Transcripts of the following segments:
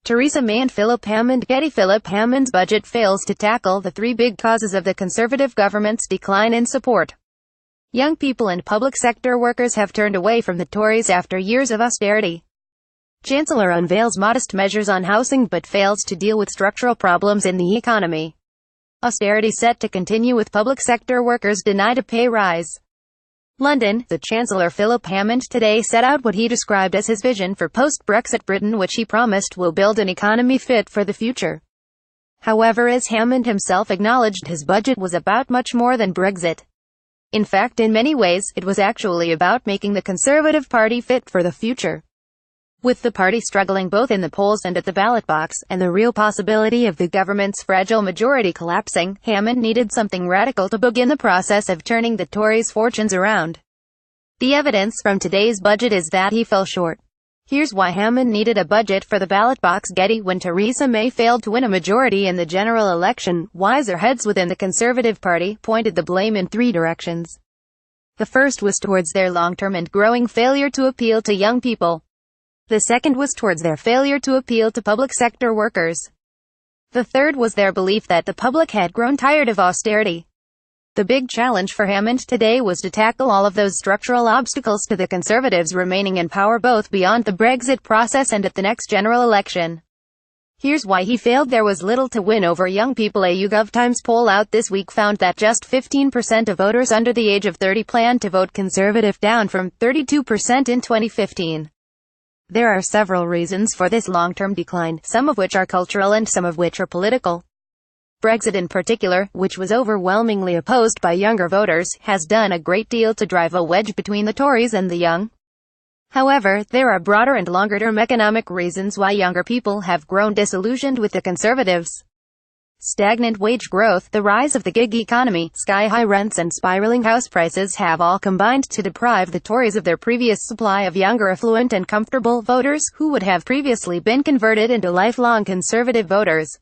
Theresa May and Philip Hammond. Getty. Philip Hammond's budget fails to tackle the three big causes of the Conservative government's decline in support. Young people and public sector workers have turned away from the Tories after years of austerity. Chancellor unveils modest measures on housing but fails to deal with structural problems in the economy. Austerity set to continue with public sector workers denied a pay rise. London. The Chancellor Philip Hammond today set out what he described as his vision for post-Brexit Britain, which he promised will build an economy fit for the future. However, as Hammond himself acknowledged, his budget was about much more than Brexit. In fact, in many ways, it was actually about making the Conservative Party fit for the future. With the party struggling both in the polls and at the ballot box, and the real possibility of the government's fragile majority collapsing, Hammond needed something radical to begin the process of turning the Tories' fortunes around. The evidence from today's budget is that he fell short. Here's why Hammond needed a budget for the ballot box. Getty. When Theresa May failed to win a majority in the general election, wiser heads within the Conservative Party pointed the blame in three directions. The first was towards their long-term and growing failure to appeal to young people. The second was towards their failure to appeal to public sector workers. The third was their belief that the public had grown tired of austerity. The big challenge for Hammond today was to tackle all of those structural obstacles to the Conservatives remaining in power both beyond the Brexit process and at the next general election. Here's why he failed. There was little to win over young people. A YouGov Times poll out this week found that just 15% of voters under the age of 30 plan to vote Conservative, down from 32% in 2015. There are several reasons for this long-term decline, some of which are cultural and some of which are political. Brexit in particular, which was overwhelmingly opposed by younger voters, has done a great deal to drive a wedge between the Tories and the young. However, there are broader and longer-term economic reasons why younger people have grown disillusioned with the Conservatives. Stagnant wage growth, the rise of the gig economy, sky-high rents and spiraling house prices have all combined to deprive the Tories of their previous supply of younger, affluent and comfortable voters, who would have previously been converted into lifelong Conservative voters.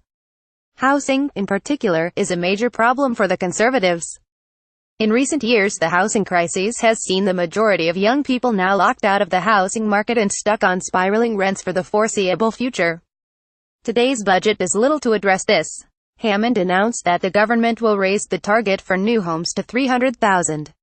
Housing, in particular, is a major problem for the Conservatives. In recent years, the housing crisis has seen the majority of young people now locked out of the housing market and stuck on spiraling rents for the foreseeable future. Today's budget does little to address this. Hammond announced that the government will raise the target for new homes to 300,000.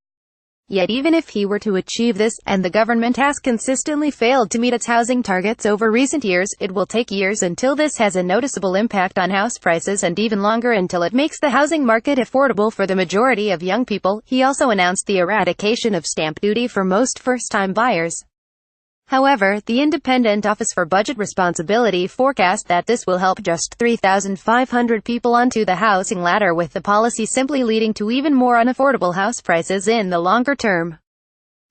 Yet even if he were to achieve this, and the government has consistently failed to meet its housing targets over recent years, it will take years until this has a noticeable impact on house prices and even longer until it makes the housing market affordable for the majority of young people. He also announced the eradication of stamp duty for most first-time buyers. However, the Independent Office for Budget Responsibility forecast that this will help just 3,500 people onto the housing ladder, with the policy simply leading to even more unaffordable house prices in the longer term.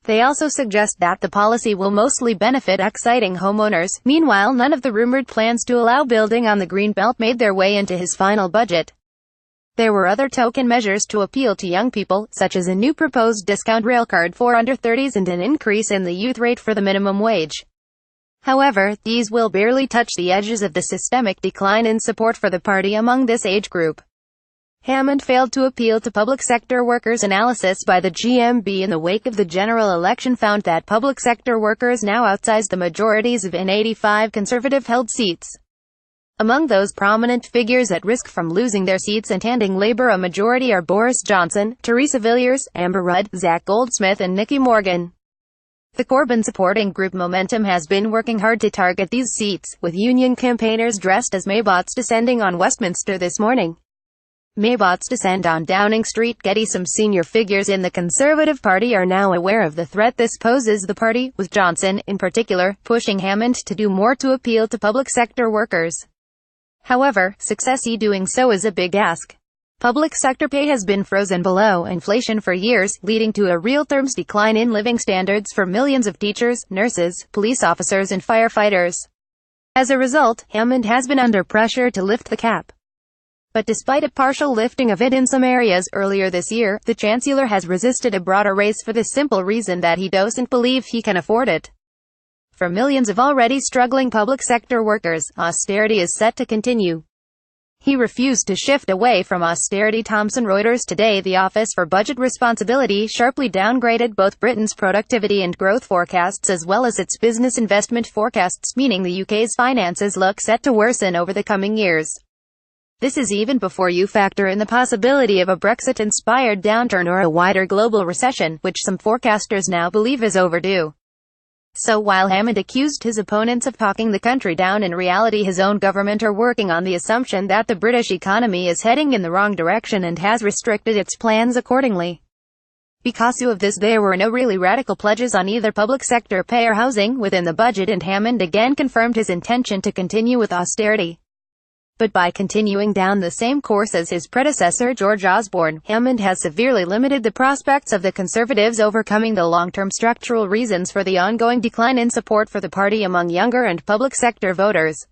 They also suggest that the policy will mostly benefit exciting homeowners. Meanwhile, none of the rumored plans to allow building on the Greenbelt made their way into his final budget. There were other token measures to appeal to young people, such as a new proposed discount railcard for under-30s and an increase in the youth rate for the minimum wage. However, these will barely touch the edges of the systemic decline in support for the party among this age group. Hammond failed to appeal to public sector workers. Analysis by the GMB in the wake of the general election found that public sector workers now outsize the majorities of 85 Conservative-held seats. Among those prominent figures at risk from losing their seats and handing Labour a majority are Boris Johnson, Theresa Villiers, Amber Rudd, Zach Goldsmith and Nicky Morgan. The Corbyn supporting group Momentum has been working hard to target these seats, with union campaigners dressed as Maybots descending on Westminster this morning. Maybots descend on Downing Street. Getty. Some senior figures in the Conservative Party are now aware of the threat this poses the party, with Johnson, in particular, pushing Hammond to do more to appeal to public sector workers. However, success in doing so is a big ask. Public sector pay has been frozen below inflation for years, leading to a real terms decline in living standards for millions of teachers, nurses, police officers and firefighters. As a result, Hammond has been under pressure to lift the cap. But despite a partial lifting of it in some areas earlier this year, the Chancellor has resisted a broader raise for the simple reason that he doesn't believe he can afford it. For millions of already struggling public sector workers, austerity is set to continue. He refused to shift away from austerity. Thomson Reuters today. The Office for Budget Responsibility sharply downgraded both Britain's productivity and growth forecasts as well as its business investment forecasts, meaning the UK's finances look set to worsen over the coming years. This is even before you factor in the possibility of a Brexit-inspired downturn or a wider global recession, which some forecasters now believe is overdue. So while Hammond accused his opponents of talking the country down, in reality his own government are working on the assumption that the British economy is heading in the wrong direction and has restricted its plans accordingly. Because of this, there were no really radical pledges on either public sector pay or housing within the budget, and Hammond again confirmed his intention to continue with austerity. But by continuing down the same course as his predecessor George Osborne, Hammond has severely limited the prospects of the Conservatives overcoming the long-term structural reasons for the ongoing decline in support for the party among younger and public sector voters.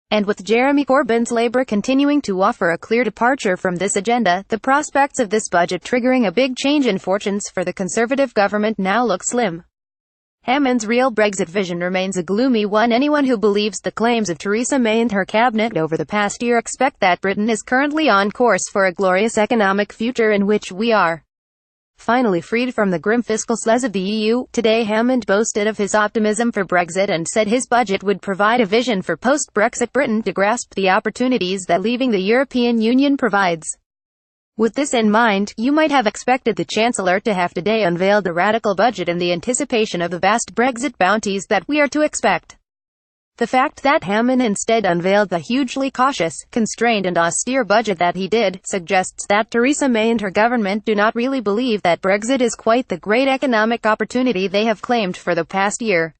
And with Jeremy Corbyn's Labour continuing to offer a clear departure from this agenda, the prospects of this budget triggering a big change in fortunes for the Conservative government now look slim. Hammond's real Brexit vision remains a gloomy one. Anyone who believes the claims of Theresa May and her cabinet over the past year expect that Britain is currently on course for a glorious economic future in which we are finally freed from the grim fiscal sledge of the EU. Today Hammond boasted of his optimism for Brexit and said his budget would provide a vision for post-Brexit Britain to grasp the opportunities that leaving the European Union provides. With this in mind, you might have expected the Chancellor to have today unveiled a radical budget in the anticipation of the vast Brexit bounties that we are to expect. The fact that Hammond instead unveiled the hugely cautious, constrained and austere budget that he did, suggests that Theresa May and her government do not really believe that Brexit is quite the great economic opportunity they have claimed for the past year.